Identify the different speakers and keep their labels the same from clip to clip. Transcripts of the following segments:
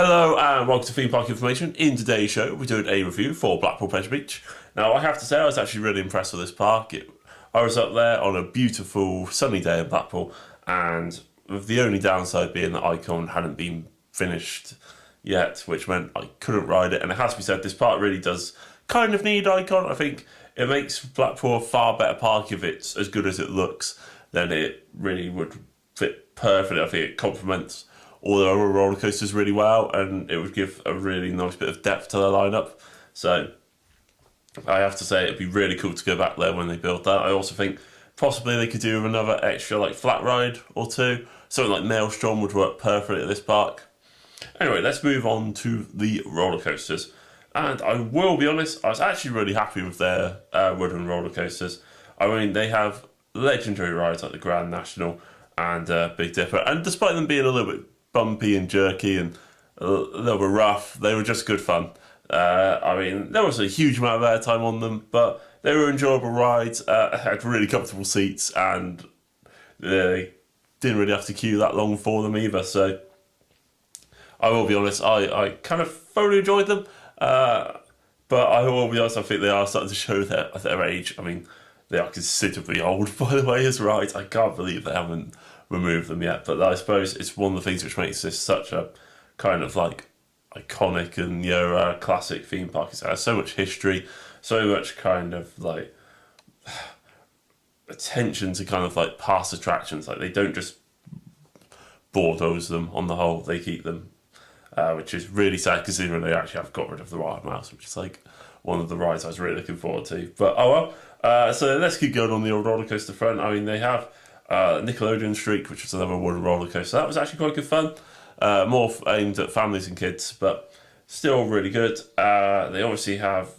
Speaker 1: Hello and welcome to Theme Park Information. In today's show, we're doing a review for Blackpool Pleasure Beach. Now, I have to say, I was actually really impressed with this park. I was up there on a beautiful sunny day in Blackpool, and with the only downside being that Icon hadn't been finished yet, which meant I couldn't ride it. And it has to be said, this park really does kind of need Icon. I think it makes Blackpool a far better park if it's as good as it looks. Then it really would fit perfectly. I think it complements all the other roller coasters really well, and it would give a really nice bit of depth to their lineup. So I have to say it'd be really cool to go back there when they build that. I also think possibly they could do another extra like flat ride or two. Something like Maelstrom would work perfectly at this park. Anyway, let's move on to the roller coasters. And I will be honest, I was actually really happy with their wooden roller coasters. I mean, they have legendary rides like the Grand National and Big Dipper, and despite them being a little bit bumpy and jerky and a little bit rough, they were just good fun. I mean, there was a huge amount of airtime on them, but they were enjoyable rides, had really comfortable seats, and they didn't really have to queue that long for them either. So I will be honest, I kind of thoroughly enjoyed them, but I will be honest, I think they are starting to show their age. I mean, they are considerably old, by the way, as rides. I can't believe they haven't removed them yet, but I suppose it's one of the things which makes this such a kind of like iconic and classic theme park. It has so much history, so much kind of like attention to kind of like past attractions. Like, they don't just bulldoze them on the whole, they keep them, which is really sad considering they actually have got rid of the Wild Mouse, which is like one of the rides I was really looking forward to. But oh well. So let's keep going on the old roller coaster front. I mean, they have Nickelodeon Streak, which was another wooden roller coaster. That was actually quite good fun. More aimed at families and kids, but still really good. They obviously have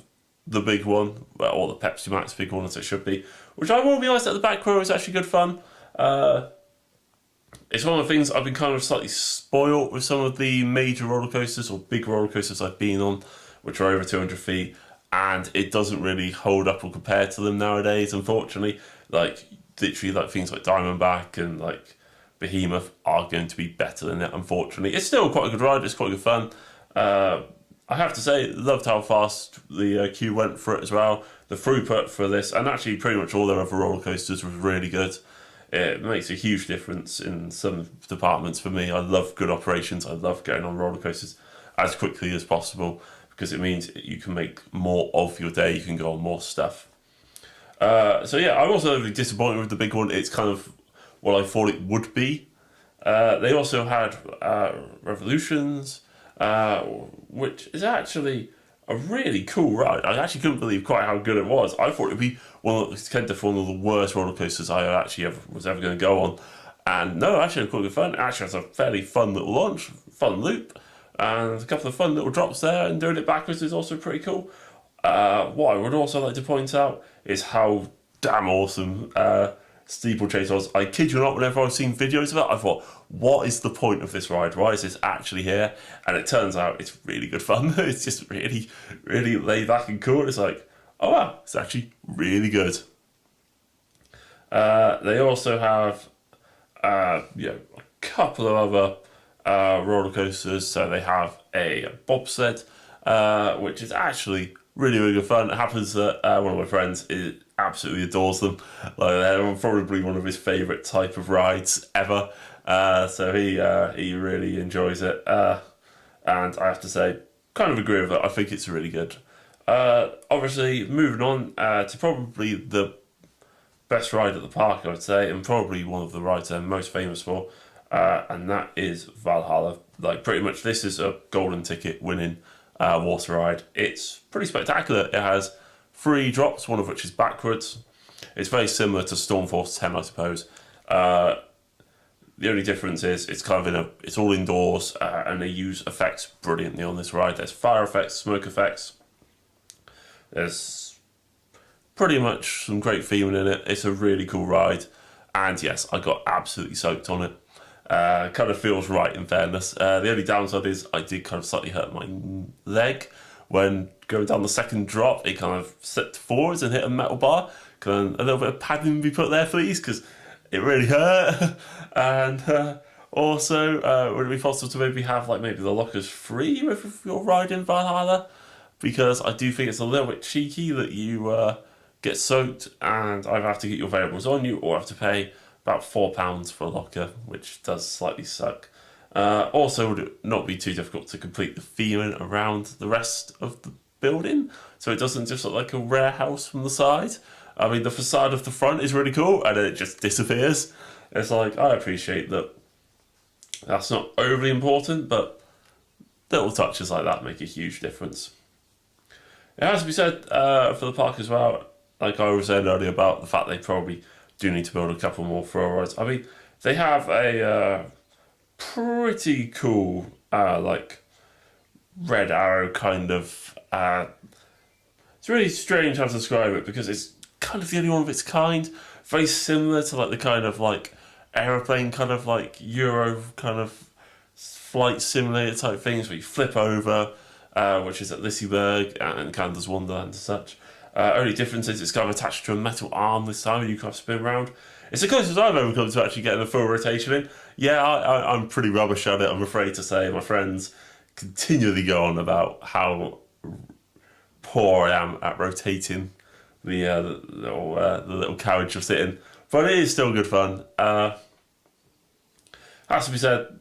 Speaker 1: the big one, or the Pepsi Max big one as it should be, which I will be honest, at the back row is actually good fun. It's one of the things I've been kind of slightly spoiled with some of the major roller coasters or big roller coasters I've been on, which are over 200 feet, and it doesn't really hold up or compare to them nowadays, unfortunately. Like, literally, like things like Diamondback and like Behemoth are going to be better than it, unfortunately. It's still quite a good ride, it's quite good fun. I have to say, loved how fast the queue went for it as well. The throughput for this, and actually pretty much all their other roller coasters, was really good. It makes a huge difference in some departments for me. I love good operations. I love getting on roller coasters as quickly as possible, because it means you can make more of your day, you can go on more stuff. So yeah, I'm also really disappointed with the big one. It's kind of what I thought it would be. They also had Revolutions, which is actually a really cool ride. I actually couldn't believe quite how good it was. I thought it would be one of the worst roller coasters I actually was ever going to go on. And no, actually quite good fun. It actually has a fairly fun little launch, fun loop, and a couple of fun little drops there, and doing it backwards is also pretty cool. What I would also like to point out is how damn awesome Steeplechase was. I kid you not, whenever I've seen videos of it, I thought, what is the point of this ride? Why is this actually here? And it turns out it's really good fun. It's just really, really laid back and cool. It's like, oh wow, it's actually really good. They also have a couple of other roller coasters. So they have a bobsled, which is actually really, really good fun. It happens that one of my friends absolutely adores them. Like, they're probably one of his favourite type of rides ever. So he really enjoys it. And I have to say, kind of agree with it. I think it's really good. Obviously, moving on to probably the best ride at the park, I would say, and probably one of the rides I'm most famous for, and that is Valhalla. Like, pretty much this is a golden ticket winning water ride. It's pretty spectacular. It has 3 drops, one of which is backwards. It's very similar to Stormforce 10, I suppose. The only difference is it's kind of it's all indoors, and they use effects brilliantly on this ride. There's fire effects, smoke effects. There's pretty much some great theming in it. It's a really cool ride, and yes, I got absolutely soaked on it. Kind of feels right, in fairness. The only downside is I did kind of slightly hurt my leg when going down the second drop. It kind of slipped forwards and hit a metal bar. Can a little bit of padding be put there, please? Because it really hurt. And Also, would it be possible to maybe have like maybe the lockers free if you're riding Valhalla? Because I do think it's a little bit cheeky that you get soaked and either have to get your variables on you or have to pay about £4 for a locker, which does slightly suck. Also, would it not be too difficult to complete the theming around the rest of the building so it doesn't just look like a warehouse from the side? I mean, the facade of the front is really cool and then it just disappears. It's like, I appreciate that that's not overly important, but little touches like that make a huge difference. It has to be said for the park as well, like I was saying earlier about the fact they probably do need to build a couple more throw rides. I mean, they have a pretty cool, like, red arrow kind of. It's really strange how to describe it because it's kind of the only one of its kind. Very similar to like the kind of like aeroplane kind of like Euro kind of flight simulator type things where you flip over, which is at Liseberg and kind of does Wonderland and such. Only difference is it's kind of attached to a metal arm this time and you kind of spin around. It's the closest I've ever come to actually getting a full rotation in. Yeah, I'm pretty rubbish at it, I'm afraid to say. My friends continually go on about how poor I am at rotating the little carriage you're sitting. But it is still good fun. Has to be said,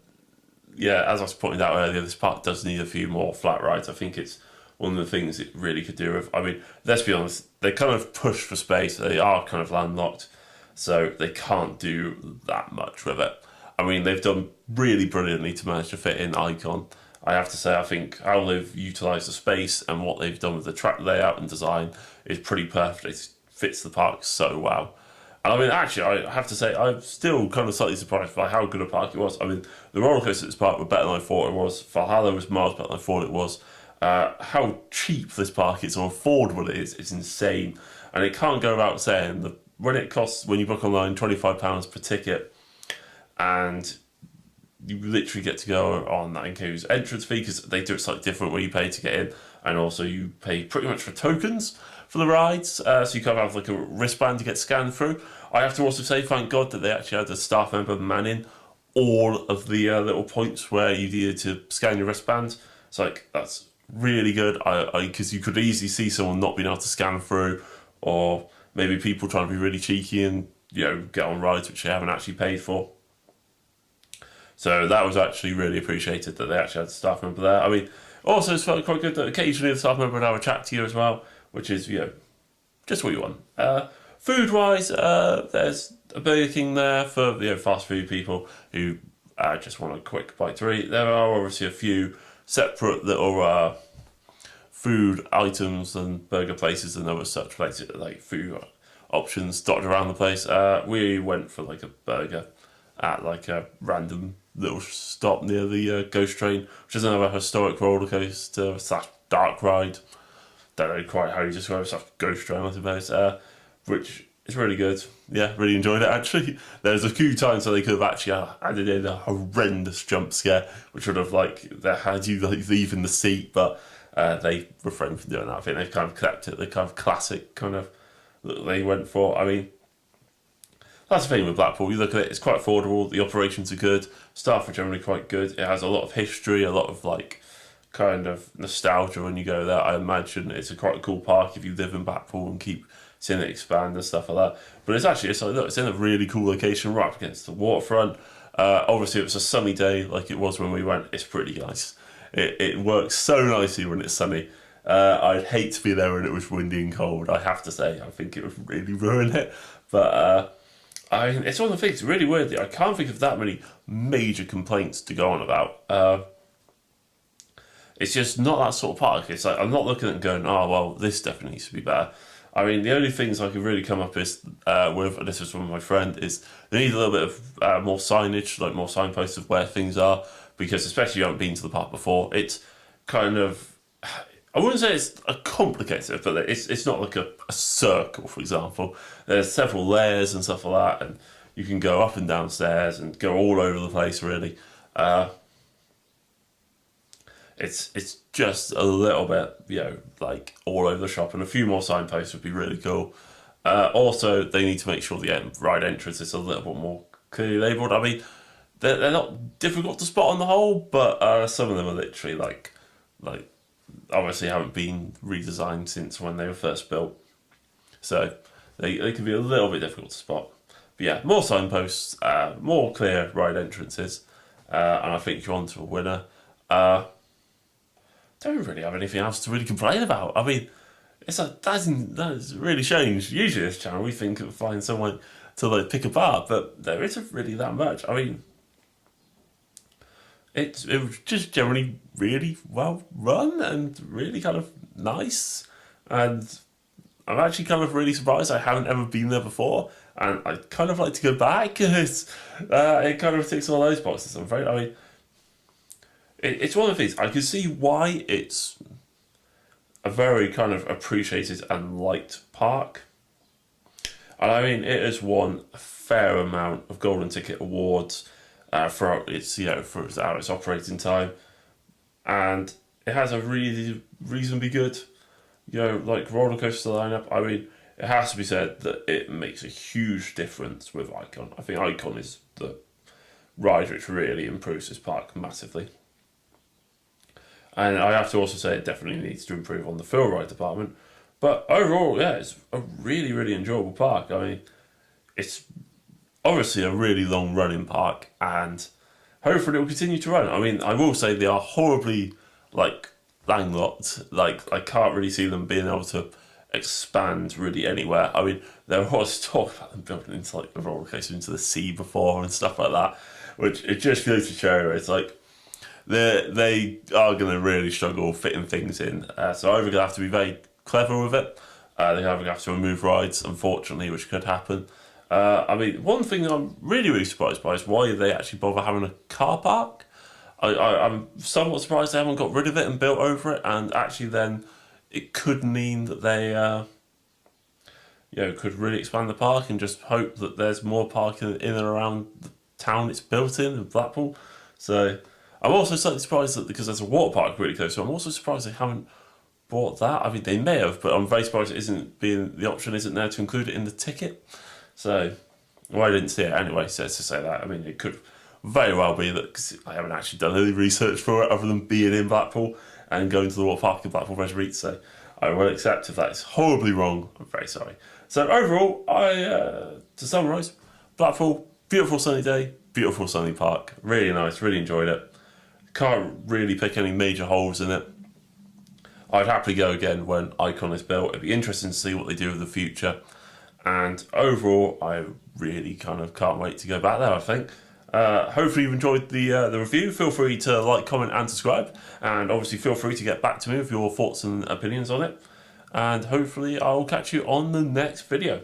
Speaker 1: yeah, as I was pointing out earlier, this park does need a few more flat rides. I think it's one of the things it really could do with. I mean, let's be honest, they kind of push for space. They are kind of landlocked, so they can't do that much with it. I mean, they've done really brilliantly to manage to fit in Icon. I have to say, I think how they've utilised the space and what they've done with the track layout and design is pretty perfect. It fits the park so well. And I mean, actually, I have to say, I'm still kind of slightly surprised by how good a park it was. I mean, the roller coaster at this park were better than I thought it was. Valhalla was miles better than I thought it was. How cheap this park is, or affordable it is, it's insane. And it can't go without saying that when it costs, when you book online, £25 per ticket, and you literally get to go on that includes entrance fee because they do it slightly different where you pay to get in, and also you pay pretty much for tokens for the rides, so you kind of have like a wristband to get scanned through. I have to also say, thank God that they actually had a staff member manning all of the little points where you needed to scan your wristband. It's like, that's really good, because you could easily see someone not being able to scan through, or maybe people trying to be really cheeky and, you know, get on rides which they haven't actually paid for. So that was actually really appreciated that they actually had a staff member there. I mean, also it's felt quite good that occasionally the staff member would have a chat to you as well, which is, you know, just what you want. Food-wise, there's a Burger King there for, you know, fast food people who just want a quick bite to eat. There are obviously a few separate little food items and burger places and other such places, like food options dotted around the place. We went for like a burger at like a random little stop near the Ghost Train, which is another historic roller coaster / dark ride. Don't know quite how you describe it, Ghost Train, I suppose, which is really good. Yeah, really enjoyed it actually. There's a few times where they could have actually added in a horrendous jump scare, which would have like they had you like leaving the seat, but they refrained from doing that. I think they've kind of kept it the kind of classic kind of that they went for. I mean, that's the thing with Blackpool. You look at it, it's quite affordable. The operations are good. Staff are generally quite good. It has a lot of history, a lot of like kind of nostalgia when you go there. I imagine it's a quite a cool park if you live in Blackpool and keep seeing it expand and stuff like that. But it's actually, it's like, look, it's in a really cool location right up against the waterfront. Obviously, it was a sunny day like it was when we went. It's pretty nice. It works so nicely when it's sunny. I'd hate to be there when it was windy and cold, I have to say. I think it would really ruin it. But it's one of the things, really weirdly, I can't think of that many major complaints to go on about. It's just not that sort of park. It's like, I'm not looking at it and going, oh, well, this definitely needs to be better. I mean, the only things I could really come up with, and this was from my friend, is they need a little bit of more signage, like more signposts of where things are, because especially if you haven't been to the park before, it's kind of, I wouldn't say it's a complicated, but it's not like a circle, for example. There's several layers and stuff like that, and you can go up and down stairs and go all over the place, really. It's just a little bit, you know, like all over the shop, and a few more signposts would be really cool. Also, they need to make sure the ride entrance is a little bit more clearly labelled. I mean, they're not difficult to spot on the whole, but some of them are literally like obviously haven't been redesigned since when they were first built, so they can be a little bit difficult to spot. But yeah, more signposts, more clear ride entrances, and I think you're on to a winner. Don't really have anything else to really complain about. I mean, that's really changed. Usually this channel we think of find someone to like pick apart, but there isn't really that much. I mean, it was just generally really well run and really kind of nice, and I'm actually kind of really surprised I haven't ever been there before, and I'd kind of like to go back because it kind of ticks all those boxes. I'm afraid. I mean, it's one of these. I can see why it's a very kind of appreciated and liked park. And I mean, it has won a fair amount of golden ticket awards throughout its throughout its operating time, and it has a really reasonably good like roller coaster lineup. I mean, it has to be said that it makes a huge difference with Icon. I think Icon is the ride which really improves this park massively. And I have to also say it definitely needs to improve on the fill ride department. But overall, yeah, it's a really, really enjoyable park. I mean, it's obviously a really long running park, and hopefully it will continue to run. I mean, I will say they are horribly, landlocked. Like, I can't really see them being able to expand really anywhere. I mean, there was talk about them building into, like, a roller coaster into the sea before and stuff like that, which it just goes to show it's like, they are going to really struggle fitting things in. So either going to have to be very clever with it. They're either going to have to remove rides, unfortunately, which could happen. I mean, one thing I'm really, really surprised by is why they actually bother having a car park. I'm somewhat surprised they haven't got rid of it and built over it, and actually then it could mean that they could really expand the park and just hope that there's more parking in and around the town it's built in Blackpool. So I'm also slightly surprised that because there's a water park really close, so I'm also surprised they haven't bought that. I mean, they may have, but I'm very surprised the option isn't there to include it in the ticket. So, well, I didn't see it anyway, so to say that. I mean, it could very well be that, because I haven't actually done any research for it other than being in Blackpool and going to the water park in Blackpool Pleasure Beach, so I will accept if that is horribly wrong. I'm very sorry. So overall, to summarise, Blackpool, beautiful sunny day, beautiful sunny park, really nice, really enjoyed it. Can't really pick any major holes in it. I'd happily go again when Icon is built. It'd be interesting to see what they do in the future. And overall, I really kind of can't wait to go back there, I think. Hopefully you've enjoyed the review. Feel free to like, comment and subscribe. And obviously feel free to get back to me with your thoughts and opinions on it. And hopefully I'll catch you on the next video.